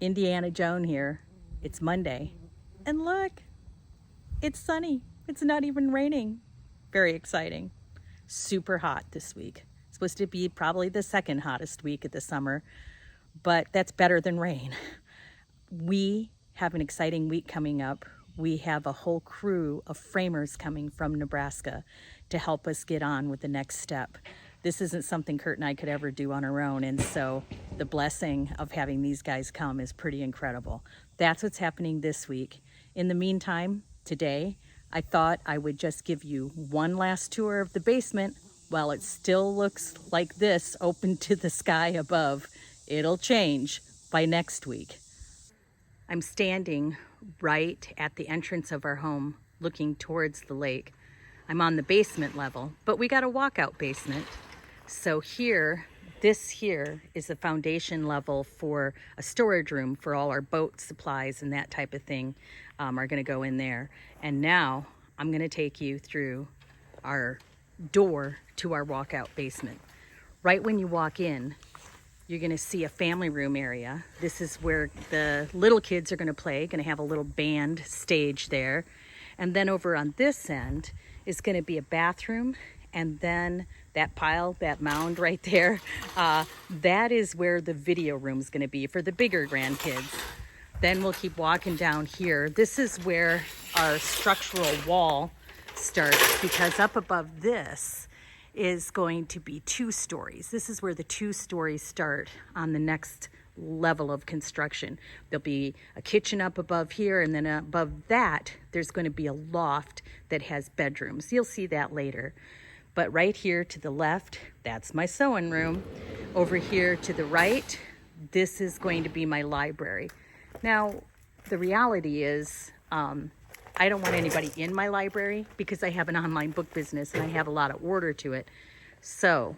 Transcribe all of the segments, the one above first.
Indiana Joan here. It's Monday. And look, it's sunny. It's not even raining. Very exciting. Super hot this week. It's supposed to be probably the second hottest week of the summer, but that's better than rain. We have an exciting week coming up. We have a whole crew of framers coming from Nebraska to help us get on with the next step. This isn't something Kurt and I could ever do on our own, and so the blessing of having these guys come is pretty incredible. That's what's happening this week. In the meantime, today, I thought I would just give you one last tour of the basement while it still looks like this, open to the sky above. It'll change by next week. I'm standing right at the entrance of our home, looking towards the lake. I'm on the basement level, but we got a walkout basement. So this here is the foundation level for a storage room for all our boat supplies and that type of thing are gonna go in there. And now I'm gonna take you through our door to our walkout basement. Right when you walk in, you're gonna see a family room area. This is where the little kids are gonna play, gonna have a little band stage there. And then over on this end is gonna be a bathroom, and then that mound right there, that is where the video room is gonna be for the bigger grandkids. Then we'll keep walking down here. This is where our structural wall starts, because up above this is going to be 2 stories. This is where the 2 stories start on the next level of construction. There'll be a kitchen up above here, and then above that, there's going to be a loft that has bedrooms. You'll see that later. But right here to the left, that's my sewing room. Over here to the right, this is going to be my library. Now, the reality is, I don't want anybody in my library because I have an online book business and I have a lot of order to it. So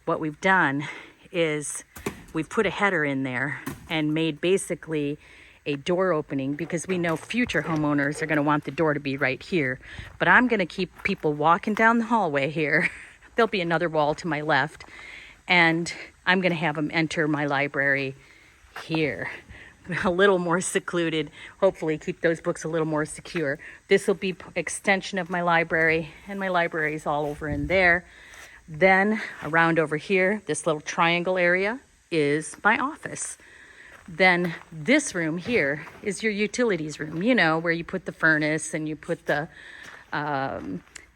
what we've done is we've put a header in there and made basically a door opening, because we know future homeowners are going to want the door to be right here. But I'm going to keep people walking down the hallway here. There'll be another wall to my left, and I'm going to have them enter my library here. A little more secluded, hopefully keep those books a little more secure. This will be extension of my library, and my library is all over in there. Then around over here, this little triangle area is my office. Then this room here is your utilities room, you know, where you put the furnace and you put the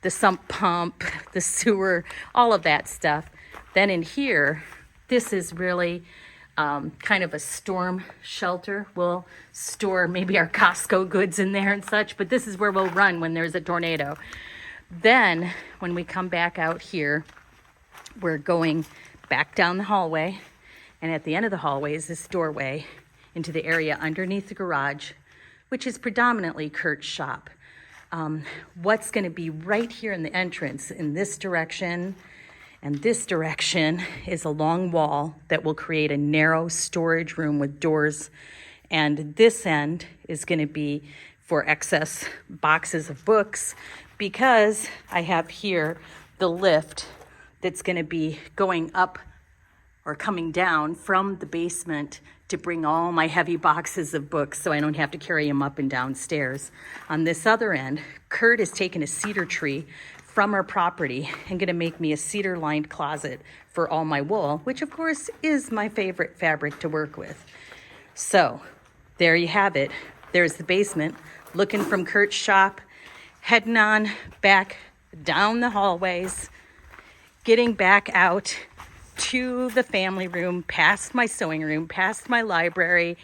sump pump, the sewer, all of that stuff. Then in here, this is really kind of a storm shelter. We'll store maybe our Costco goods in there and such, but this is where we'll run when there's a tornado. Then when we come back out here, we're going back down the hallway, and at the end of the hallway is this doorway into the area underneath the garage, which is predominantly Kurt's shop. What's going to be right here in the entrance in this direction and this direction is a long wall that will create a narrow storage room with doors. And this end is going to be for excess boxes of books, because I have here the lift that's going to be going up or coming down from the basement to bring all my heavy boxes of books so I don't have to carry them up and down stairs. On this other end, Kurt has taken a cedar tree from our property and gonna make me a cedar-lined closet for all my wool, which of course is my favorite fabric to work with. So there you have it. There's the basement, looking from Kurt's shop, heading on back down the hallways, getting back out to the family room, past my sewing room, past my library,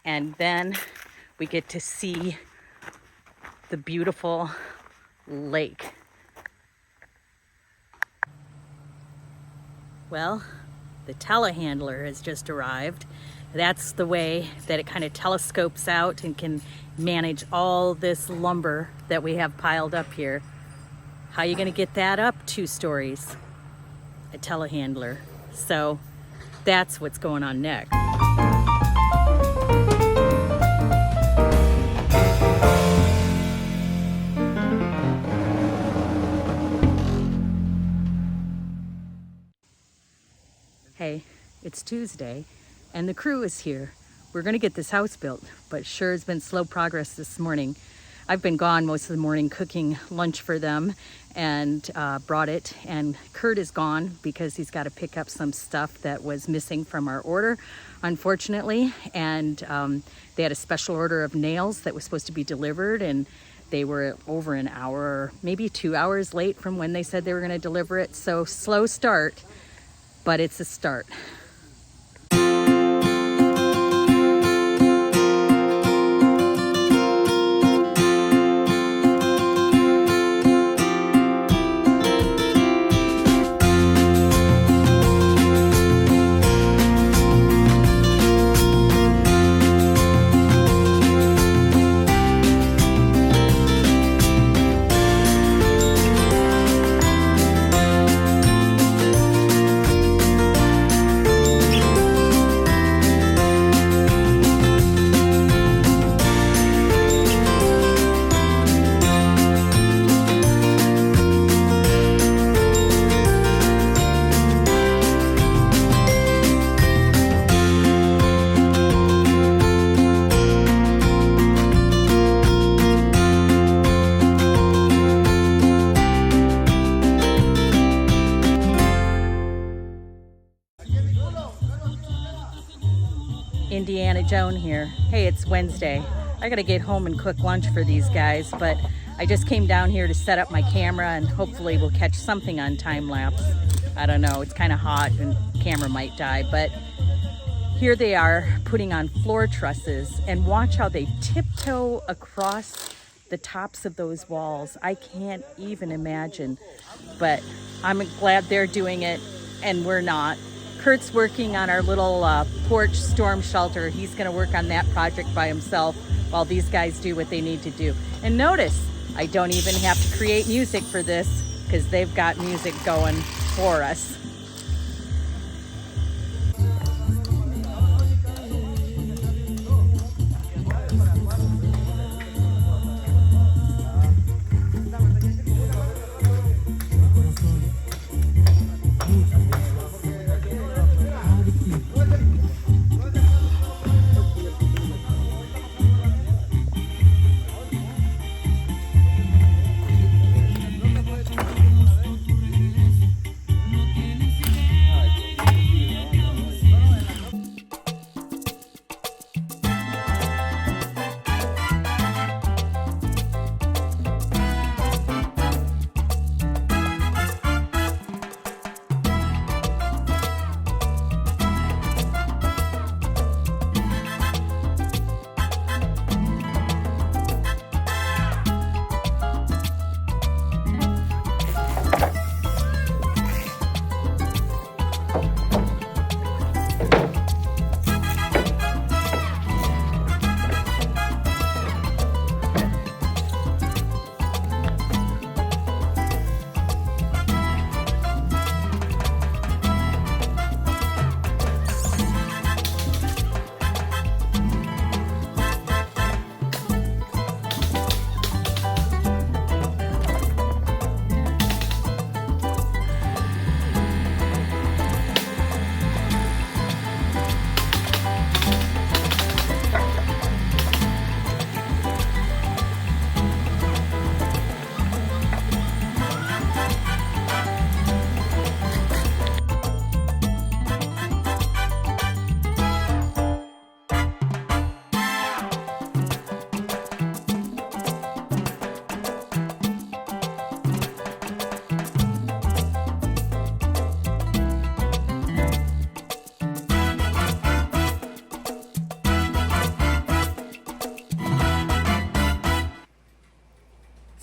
and then we get to see the beautiful lake. Well, the telehandler has just arrived. That's the way that it kind of telescopes out and can manage all this lumber that we have piled up here. How are you going to get that up 2 stories? A telehandler. So that's what's going on next. Hey, it's Tuesday and the crew is here. we're going to get this house built, but sure has been slow progress this morning. I've been gone most of the morning cooking lunch for them and brought it, and Kurt is gone because he's got to pick up some stuff that was missing from our order, unfortunately. And they had a special order of nails that was supposed to be delivered, and they were over an hour, maybe 2 hours late from when they said they were going to deliver it. So slow start, but it's a start. Indiana Joan here. Hey, it's Wednesday. I gotta get home and cook lunch for these guys, but I just came down here to set up my camera and hopefully we'll catch something on time lapse. I don't know, it's kind of hot and camera might die, but here they are putting on floor trusses, and watch how they tiptoe across the tops of those walls. I can't even imagine, but I'm glad they're doing it and we're not. Kurt's working on our little porch storm shelter. He's going to work on that project by himself while these guys do what they need to do. And notice, I don't even have to create music for this because they've got music going for us.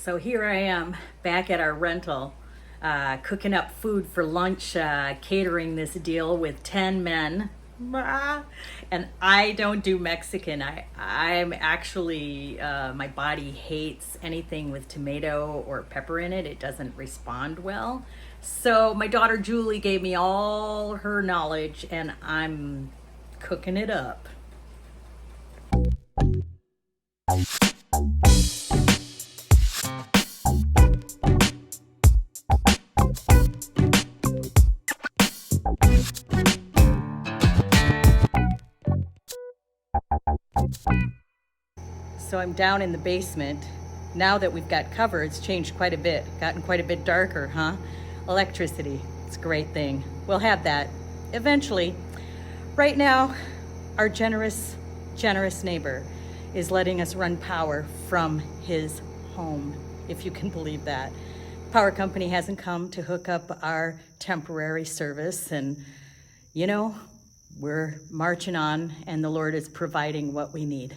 So here I am back at our rental, cooking up food for lunch, catering this deal with 10 men. And I don't do Mexican. I'm actually, my body hates anything with tomato or pepper in it. It doesn't respond well. So my daughter Julie gave me all her knowledge and I'm cooking it up. So I'm down in the basement. Now that we've got cover, it's changed quite a bit, gotten quite a bit darker, huh? Electricity, it's a great thing. We'll have that eventually. Right now, our generous neighbor is letting us run power from his home, if you can believe that. Power company hasn't come to hook up our temporary service, and you know, we're marching on, and the Lord is providing what we need.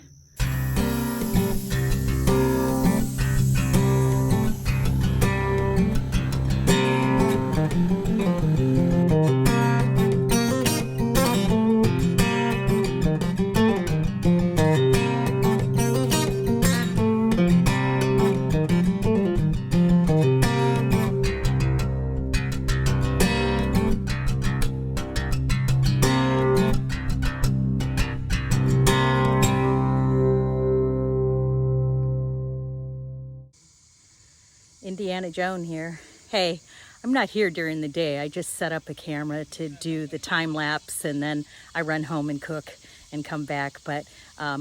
Indiana Joan here. Hey, I'm not here during the day. I just set up a camera to do the time lapse, and then I run home and cook and come back. But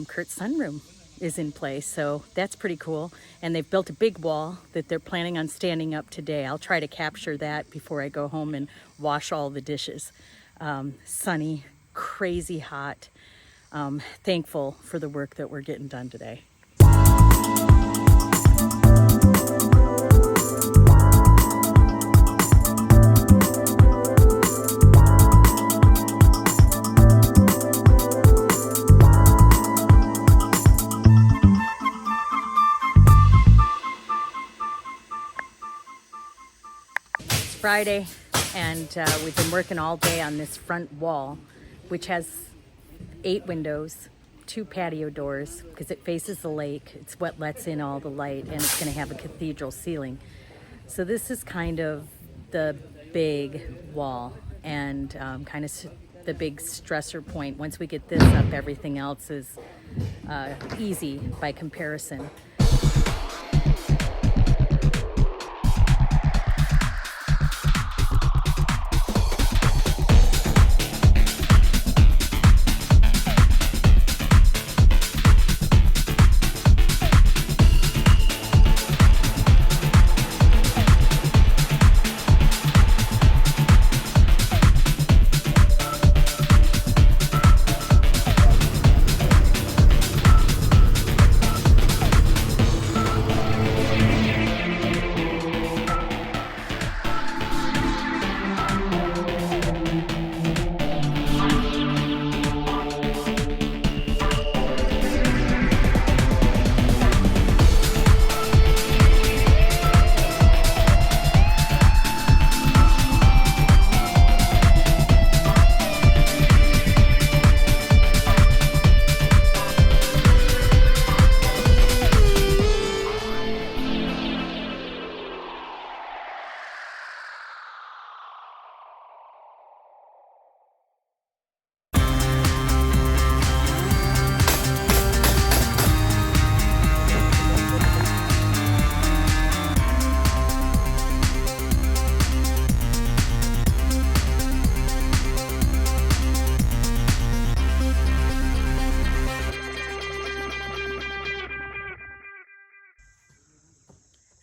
Kurt's sunroom is in place, so that's pretty cool. And they've built a big wall that they're planning on standing up today. I'll try to capture that before I go home and wash all the dishes. Sunny, crazy hot. Thankful for the work that we're getting done today. Friday, and we've been working all day on this front wall, which has 8 windows, 2 patio doors, because it faces the lake. It's what lets in all the light, and it's going to have a cathedral ceiling. So this is kind of the big wall, and kind of the big stressor point. Once we get this up, everything else is easy by comparison.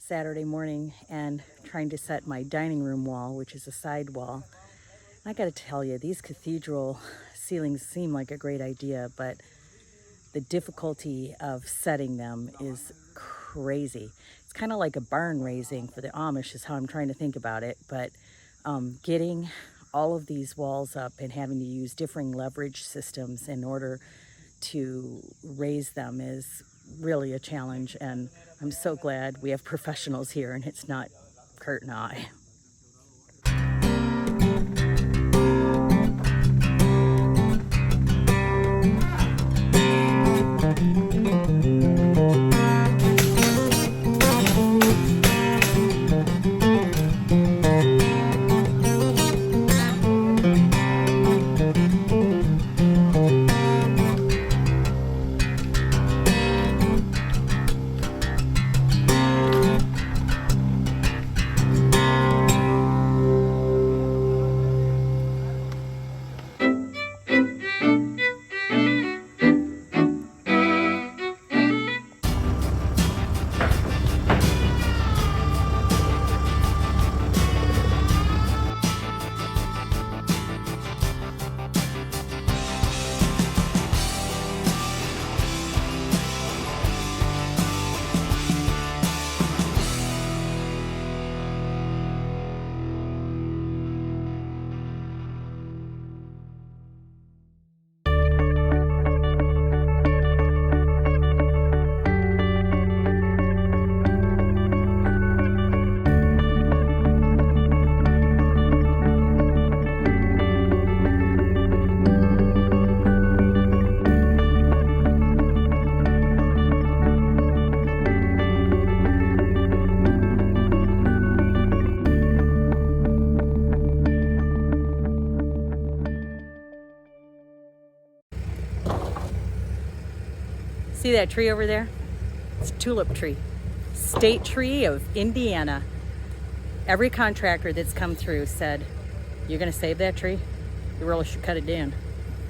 Saturday morning and trying to set my dining room wall, which is a side wall. I gotta tell you, these cathedral ceilings seem like a great idea, but the difficulty of setting them is crazy. It's kind of like a barn raising for the Amish is how I'm trying to think about it, but getting all of these walls up and having to use differing leverage systems in order to raise them is really a challenge, and I'm so glad we have professionals here and it's not Kurt and I. See that tree over there? It's a tulip tree. State tree of Indiana. Every contractor that's come through said, you're gonna save that tree? You really should cut it down.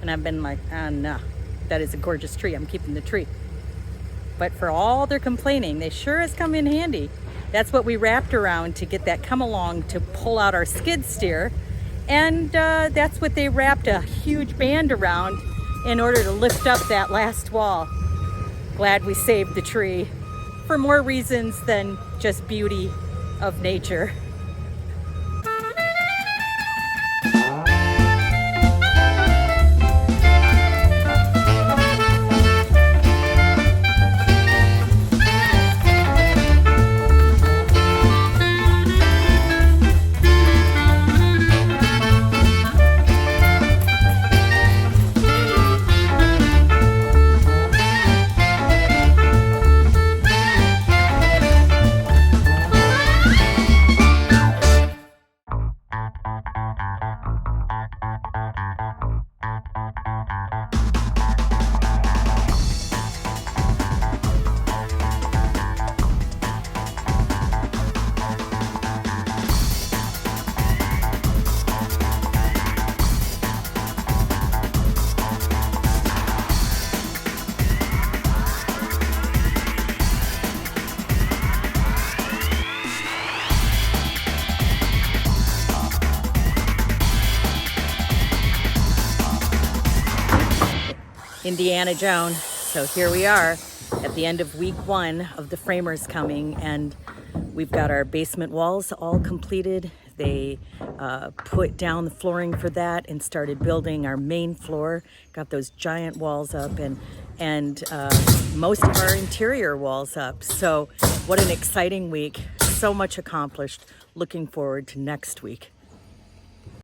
And I've been like, no, that is a gorgeous tree. I'm keeping the tree. But for all their complaining, they sure has come in handy. That's what we wrapped around to get that come along to pull out our skid steer. And that's what they wrapped a huge band around in order to lift up that last wall. Glad we saved the tree for more reasons than just beauty of nature. Indiana Joan. So here we are at the end of week 1 of the framers coming, and we've got our basement walls all completed. They put down the flooring for that and started building our main floor. Got those giant walls up and most of our interior walls up. So what an exciting week. So much accomplished. Looking forward to next week.